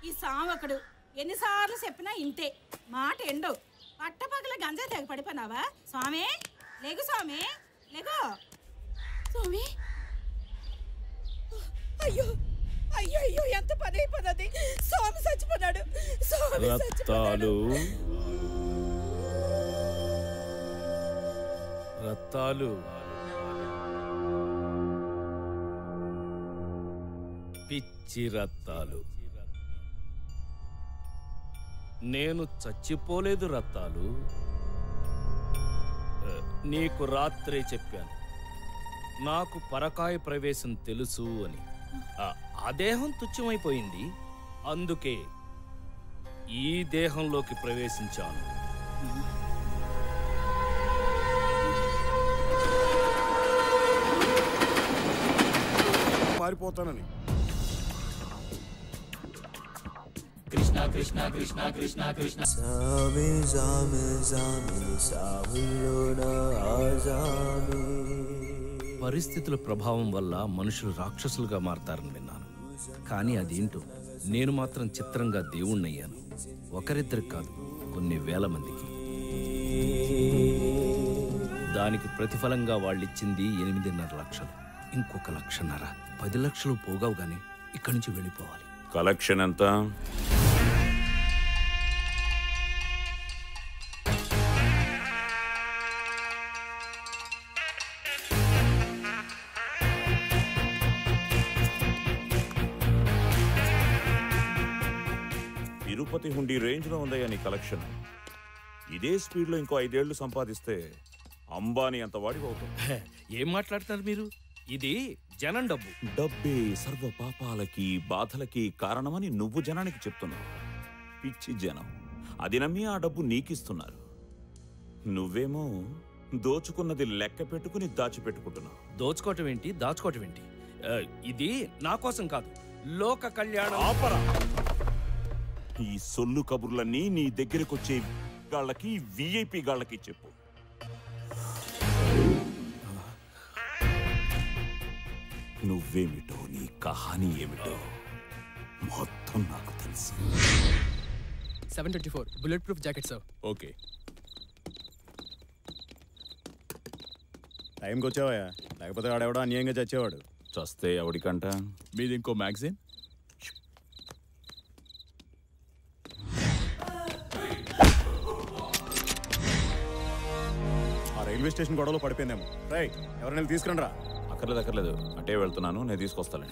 ఈ సామకుడు ఎన్నిసార్లు చెప్పినా ఇంతే మాట ఎండు. పట్టపగల గంజా తెగ పడిపోయినావా? స్వామి లేగు, స్వామి లేగు. స్వామి అయ్యో అయ్యో అయ్యో, ఎంత పని అయిపోతుంది. స్వామి చచ్చిపోన్నాడు. రత్తాలు రత్తాలు పిచ్చి రత్తాలు, నేను చచ్చిపోలేదు రత్తాలు. నీకు రాత్రే చెప్పాను నాకు పరకాయ ప్రవేశం తెలుసు అని. ఆ దేహం తుచ్చమైపోయింది, అందుకే ఈ దేహంలోకి ప్రవేశించాను. మారిపోతానని. కృష్ణ కృష్ణ కృష్ణ కృష్ణ కృష్ణ సామే సామే సామే సాములోనా ఆజామే. పరిస్థితుల ప్రభావం వల్ల మనుషులు రాక్షసులుగా మారతారని విన్నాను, కానీ అదేంటో నేను మాత్రం చిత్రంగా దేవుణ్ణయ్యాను. ఒకరిద్దరికి కాదు, కొన్ని వేల మందికి. దానికి ప్రతిఫలంగా వాళ్ళిచ్చింది 8.5 లక్షలు. ఇంకొక 1.5 లక్షలు, 10 లక్షలు పోగావుగానే ఇక్కడి నుంచి వెళ్ళిపోవాలి. కలెక్షన్ ఎంత? తిరుపతి హుండీ రేంజ్ లో ఉందయ్యా నీ కలెక్షన్. ఇదే స్పీడ్ లో ఇంకో 5 ఏళ్లు సంపాదిస్తే అంబానీ అంత వాడికి అవుతుంది. ఏం మాట్లాడుతున్నారు మీరు? ఇది జనం డబ్బు. డబ్బే సర్వ పాపాలకి బాధలకి కారణమని నువ్వు జనానికి చెప్తున్నావు. పిచ్చి జనం అది నమ్మి ఆ డబ్బు నీకిస్తున్నారు. నువ్వేమో దోచుకున్నది లెక్క పెట్టుకుని దాచిపెట్టుకుంటున్నావు. దోచుకోవటం ఏంటి, దాచుకోవటం ఏంటి? ఇది నా కోసం కాదు, లోక కళ్యాణం. ఆపరా! ఈ సొల్లు కబుర్లన్నీ నీ దగ్గరకొచ్చే గాళ్ళకి, విఐపి గాళ్ళకి చెప్పు. నువ్వేమిటో, నీ కహానీ ఏమిటో మొత్తం నాకు తెలుసు. 724 bullet proof jacket sir. Okay, టైంకి వచ్చావా? లేకపోతే వాడెవడో అన్యాయంగా చచ్చేవాడు. చస్తే ఎవడికంట? మీది ఇంకో మ్యాగజైన్. ఆ రైల్వే స్టేషన్ గొడవలో పడిపోయిందేమో. రైట్, ఎవరైనా తీసుకురండి రా. అక్కర్లేదు, అటే వెళ్తున్నాను, నేను తీసుకొస్తాను.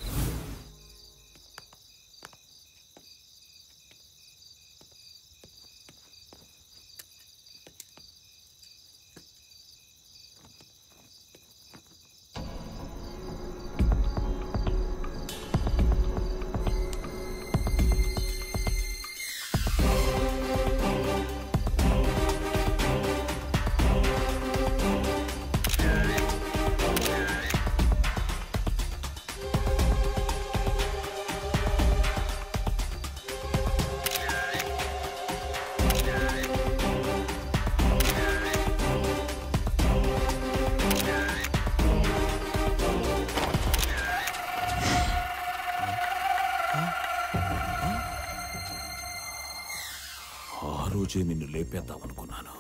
రోజే నిన్ను లేపేద్దామనుకున్నాను,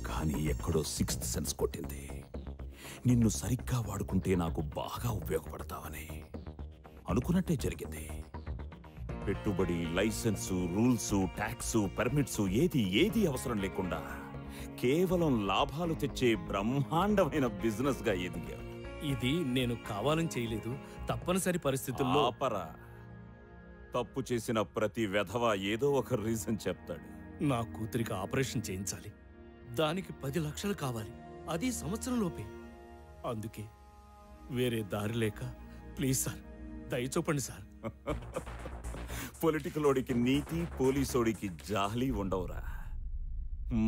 కానీ ఎక్కడో 6th సెన్స్ కొట్టింది. నిన్ను సరిగ్గా వాడుకుంటే నాకు బాగా ఉపయోగపడతావని. అనుకున్నట్టే జరిగింది. పెట్టుబడి, లైసెన్సు, రూల్సు, ట్యాక్సు, పర్మిట్సు ఏది అవసరం లేకుండా కేవలం లాభాలు తెచ్చే బ్రహ్మాండమైన బిజినెస్ గా ఎదిగా. ఇది నేను కావాలని చేయలేదు, తప్పనిసరి పరిస్థితుల్లో. ఆపరా! తప్పు చేసిన ప్రతి వెధవ ఏదో ఒక రీజన్ చెప్తాడు. నా కూతురికి ఆపరేషన్ చేయించాలి, దానికి 10 లక్షలు కావాలి, అది సంవత్సరంలోపే. అందుకే వేరే దారి లేక, ప్లీజ్ సార్, దయచూపండి సార్. పొలిటికలోడికి నీతి, పోలీసోడికి జాలి ఉండవురా.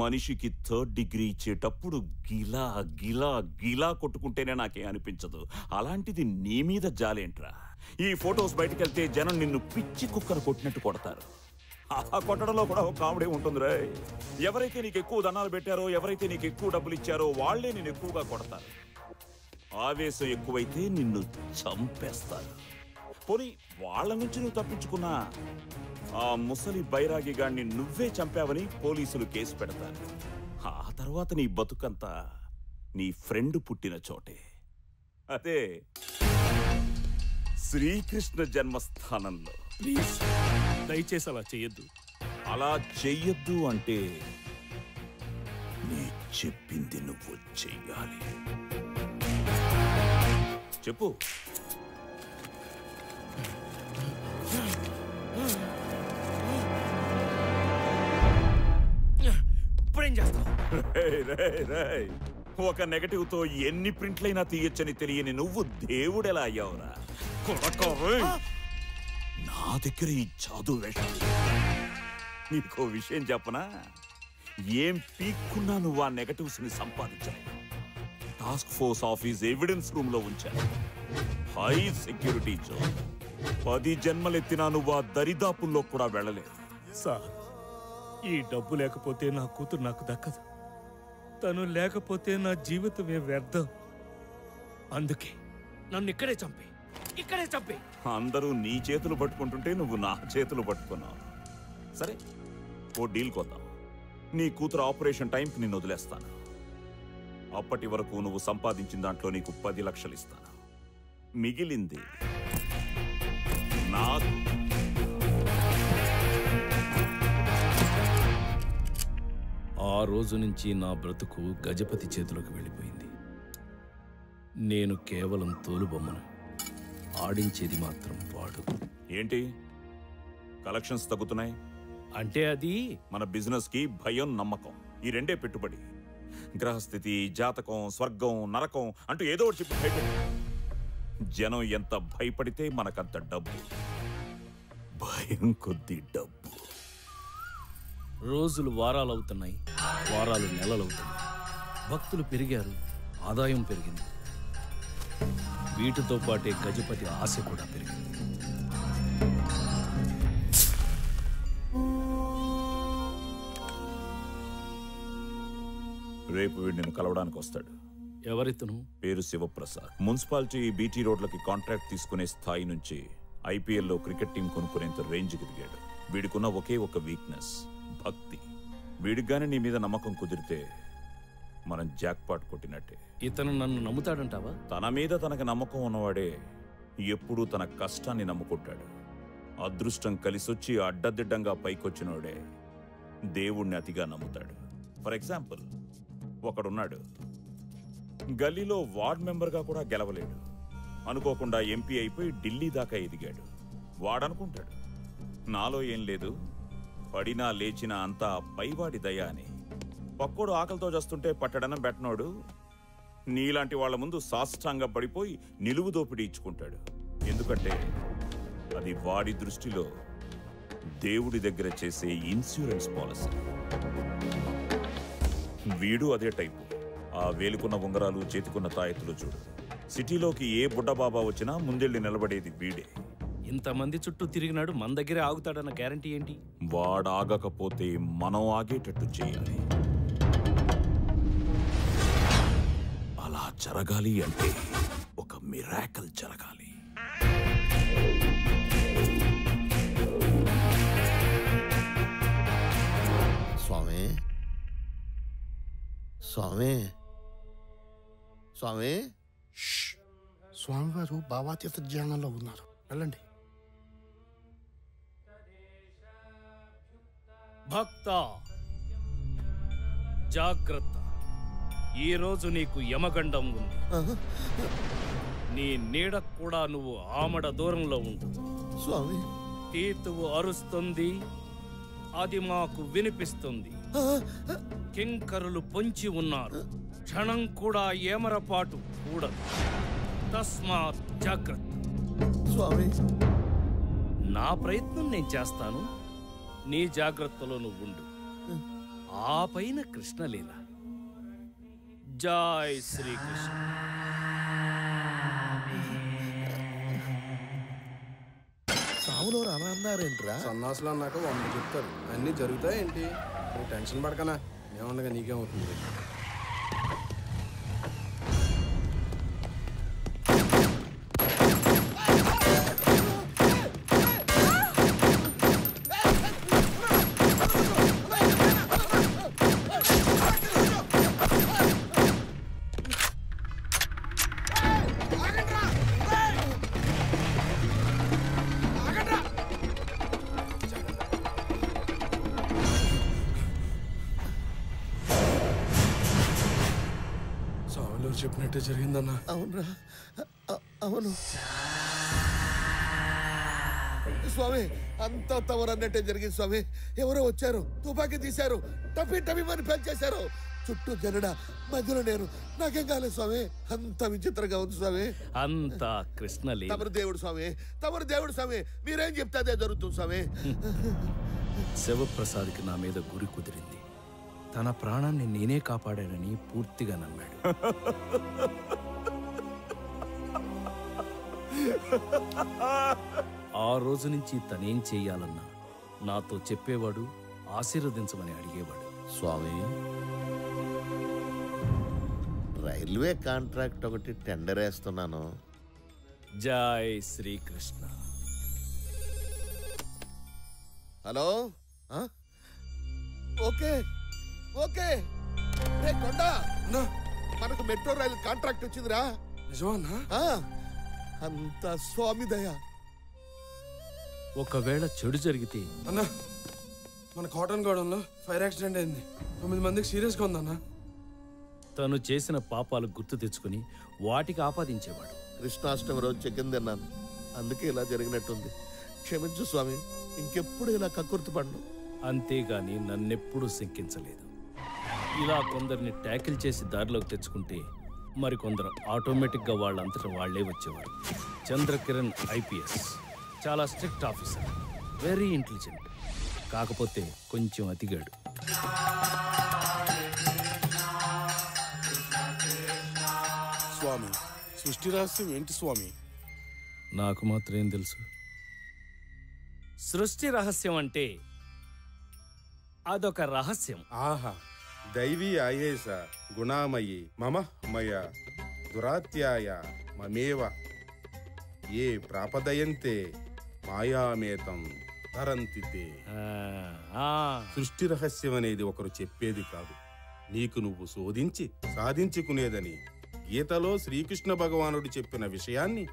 మనిషికి 3rd డిగ్రీ ఇచ్చేటప్పుడు గిలా గిలా గిలా కొట్టుకుంటేనే నాకేం అనిపించదు. అలాంటిది నీ మీద జాలేంట్రా? ఈ ఫొటోస్ బయటకెళ్తే జనం నిన్ను పిచ్చి కుక్కను కొట్టినట్టు కొడతారు. ఆ కొట్టడంలో కూడా ఒక కామెడీ ఉంటుంది రే. ఎవరైతే నీకు ఎక్కువ దండాలు పెట్టారో, ఎవరైతే నీకు ఎక్కువ డబ్బులు ఇచ్చారో వాళ్లే నిన్ను ఎక్కువగా కొడతారు. ఆవేశం ఎక్కువైతే నిన్ను చంపేస్తారు. పోనీ వాళ్ళ నుంచి నువ్వు తప్పించుకున్నా ఆ ముసలి బైరాగి గాడిని నువ్వే చంపావని పోలీసులు కేసు పెడతారు. ఆ తర్వాత నీ బతుకంతా నీ ఫ్రెండ్ పుట్టిన చోటే, అదే శ్రీకృష్ణ జన్మస్థానంలో. ప్లీజ్ దయచేసి అలా చెయ్యొద్దు. అలా చెయ్యొద్దు అంటే నీ చెప్పింది నువ్వు చెయ్యాలి. చెప్పు. ఇప్పుడేం చేస్తావు? ఒక నెగటివ్ తో ఎన్ని ప్రింట్లైనా తీయొచ్చని తెలియని నువ్వు దేవుడెలా అయ్యావురా? నా దగ్గర ఈ జాదు వేషం. నీకో విషయం చెప్పనా? ఏం పీక్కున్నా నువ్వు ఆ నెగటివ్స్ ని సంపాదించావు. Task force office evidence room లో ఉంచాను. High security zone. 10 జన్మలెత్తినా నువ్వు ఆ దరిదాపుల్లో కూడా వెళ్ళలేదు. సార్, ఈ డబ్బు లేకపోతే నా కూతురు నాకు దక్కదు. తను లేకపోతే నా జీవితమే వ్యర్థం. అందుకే నన్ను ఇక్కడే చంపే. అందరూ నీ చేతులు పట్టుకుంటుంటే నువ్వు నా చేతులు పట్టుకున్నావు. సరే, ఓ డీల్ కొద్దాం. నీ కూతురు ఆపరేషన్ టైంకి నిన్ను వదిలేస్తాను. అప్పటి వరకు నువ్వు సంపాదించిన దాంట్లో నీకు 10 లక్షలు ఇస్తాను. మిగిలింది నాకు. ఆ రోజు నుంచి నా బ్రతుకు గజపతి చేతిలోకి వెళ్ళిపోయింది. నేను కేవలం తోలుబొమ్మను, ఆడించేది మాత్రం వాడు. ఏంటి కలెక్షన్స్ తగ్గుతున్నాయి అంటే అది మన బిజినెస్ కి భయం, నమ్మకం, ఈ రెండే పెట్టుబడి. గ్రహస్థితి, జాతకం, స్వర్గం, నరకం అంటూ ఏదో ఒకటి చెప్పి భయపెట్టు. జనం ఎంత భయపడితే మనకంత డబ్బు. భయం కొద్ది డబ్బు. రోజులు వారాలవుతున్నాయి, వారాలు నెలలవుతున్నాయి. భక్తులు పెరిగారు, ఆదాయం పెరిగింది. వీటితో పాటే గజపతి ఆశ కూడా పెరిగింది. రేపు వీడు నిన్ను కలవడానికి వస్తాడు. ఎవరితను? పేరు శివప్రసాద్. మున్సిపాలిటీ బీటీ రోడ్లకి కాంట్రాక్ట్ తీసుకునే స్థాయి నుంచి ఐపీఎల్లో క్రికెట్ టీం కొనుక్కునేంత రేంజ్కి దిగాడు. వీడికున్న ఒకే ఒక వీక్నెస్, భక్తి. వీడిగానే నీ మీద నమ్మకం కుదిరితే మనం జాక్పాట్ కొట్టినట్టే. ఇతను నన్ను నమ్ముతాడంటావా? తన మీద తనకు నమ్మకం ఉన్నవాడే ఎప్పుడూ తన కష్టాన్ని నమ్ముకుంటాడు. అదృష్టం కలిసొచ్చి అడ్డదిడ్డంగా పైకొచ్చినోడే దేవుణ్ణి అతిగా నమ్ముతాడు. ఫర్ ఎగ్జాంపుల్, ఒకడున్నాడు, గల్లీలో వార్డ్ మెంబర్గా కూడా గెలవలేడు. అనుకోకుండా ఎంపీ అయిపోయి ఢిల్లీ దాకా ఎదిగాడు. వాడనుకుంటాడు, నాలో ఏం లేదు, పడినా లేచినా అంతా పైవాడి దయ అని. పక్కోడు ఆకలితో చేస్తుంటే పట్టడనం పెట్టనోడు నీలాంటి వాళ్ళ ముందు సాష్టాంగ పడిపోయి నిలువు దోపిడీ ఇచ్చుకుంటాడు. ఎందుకంటే అది వాడి దృష్టిలో దేవుడి దగ్గర చేసే ఇన్సూరెన్స్ పాలసీ. వీడు అదే టైపు. ఆ వేలుకున్న ఉంగరాలు, చేతికున్న తాయెత్తులు చూడు. సిటీలోకి ఏ బుడ్డబాబా వచ్చినా ముందెళ్ళి నిలబడేది వీడే. ఇంతమంది చుట్టూ తిరిగినాడు, మన దగ్గరే ఆగుతాడన్న గ్యారంటీ ఏంటి? వాడాగకపోతే మనం ఆగేటట్టు చేయాలి. అలా జరగాలి అంటే ఒక మిరాకిల్ జరగాలి. స్వామి, స్వామి, స్వామి. స్వామివారు భావాతీత ధ్యానంలో ఉన్నారు, వెళ్ళండి. భక్త జాగ్రత్త, ఈరోజు నీకు యమగండం ఉంది. నీ నీడ కూడా నువ్వు ఆమడ దూరంలో ఉండు. స్వామి, తీతువు అరుస్తుంది, అది మాకు వినిపిస్తుంది. కింకరులు పొంచి ఉన్నారు, క్షణం కూడా ఏమరపాటు కూడదు. తస్మాత్ జాగ్రత్త. స్వామి, నా ప్రయత్నం నేను చేస్తాను, నీ జాగ్రత్తలో నువ్వు ఉండు. ఆ పైన కృష్ణలీల. జై శ్రీకృష్ణ. సావులో అన్నారేంట్రా? సన్నాసులు అన్నాక 100 చెప్తారు, అన్నీ జరుగుతాయేంటి? నువ్వు టెన్షన్ పడకనా, ఏమన్నా నీకేమవుతుంది? చెప్పినట్టే జరిగిందన్నా. అవునరా, అవును స్వామి, అంతా తవరన్నట్టే జరిగింది స్వామి. ఎవరో వచ్చారు, తుపాకీ తీశారు, టపి పెంచేశారు. చుట్టూ జనడ, మధ్యలో నేను. నాకేం కాలేదు స్వామి. అంత విచిత్రంగా ఉంది స్వామి. అంతా కృష్ణలే. తమరు దేవుడు స్వామి, తమరు దేవుడు స్వామి. మీరేం చెప్తే అదే జరుగుతుంది స్వామి. శివప్రసాద్కి నా మీద గురి కుదిరింది. తన ప్రాణాన్ని నేనే కాపాడానని పూర్తిగా నమ్మాడు. ఆ రోజు నుంచి తనేం చెయ్యాలన్నా నాతో చెప్పేవాడు, ఆశీర్వదించమని అడిగేవాడు. స్వామి, రైల్వే కాంట్రాక్ట్ ఒకటి టెండర్ వేస్తున్నాను. జై శ్రీకృష్ణ. Hello, okay okay. రే కొండ, మనకు మెట్రో రైలు కాంట్రాక్ట్ వచ్చిందిరా. నిజమన్నా? అంత స్వామి దయ. ఒకవేళ చెడు జరిగితే అన్నా, మన కాటన్ గోడంలో ఫైర్ యాక్సిడెంట్ అయింది. 9 మందికి సీరియస్గా ఉందన్నా. తను చేసిన పాపాలు గుర్తు తెచ్చుకుని వాటికి ఆపాదించేవాడు. కృష్ణాష్టమి రోజు చికెన్ తిన్నాను, అందుకే ఇలా జరిగినట్టుంది. క్షమించు స్వామి, ఇంకెప్పుడు ఇలా కక్కుర్తి పడను. అంతేగాని నన్నెప్పుడూ శంకించలేదు. ఇలా కొందరిని ట్యాకిల్ చేసి దారిలోకి తెచ్చుకుంటే మరికొందరు ఆటోమేటిక్గా వాళ్ళంతటా వాళ్లే వచ్చేవారు. చంద్రకిరణ్ IPS చాలా స్ట్రిక్ట్ ఆఫీసర్, వెరీ ఇంటెలిజెంట్. కాకపోతే కొంచెం అతిగాడు. స్వామి, సృష్టి రహస్యం ఏంటి స్వామి? నాకు మాత్రం ఏం తెలుసు. సృష్టి రహస్యం అంటే అదొక రహస్యం. ఆహా, దైవీ ఆయేష గుణామయి మమ మయ దురాత్యాయ మమేవ ఏ ప్రాపదయంతే మాయామేతం తరంతితే. సృష్టి రహస్యం అనేది ఒకరు చెప్పేది కాదు, నీకు నువ్వు శోధించి సాధించుకునేదని గీతలో శ్రీకృష్ణ భగవానుడు చెప్పిన విషయాన్ని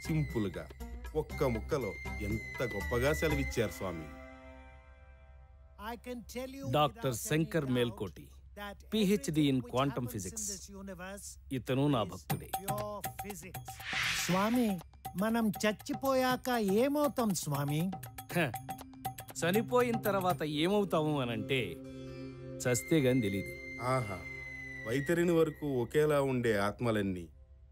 సింపుల్ గా ఒక్క ముక్కలో ఎంత గొప్పగా సెలవిచ్చారు స్వామి. Doctor Shankar Melkoti, PhD in quantum physics. ఇతను నా భక్తుడే. స్వామి, మనం చచ్చిపోయాక ఏమవుతాం స్వామి? చనిపోయిన తర్వాత ఏమవుతాము అనంటే చస్తే గాని తెలీదు. ఆహా, వైతరిని వరకు ఒకేలా ఉండే ఆత్మలన్నీ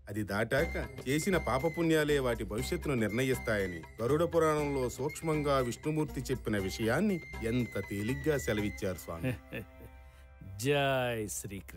అది దాటాక చేసిన పాపపుణ్యాలే వాటి భవిష్యత్తును నిర్ణయిస్తాయని గరుడ పురాణంలో సూక్ష్మంగా విష్ణుమూర్తి చెప్పిన విషయాన్ని ఎంత తేలిగ్గా సెలవిచ్చారు స్వామి. జై శ్రీకృష్ణ.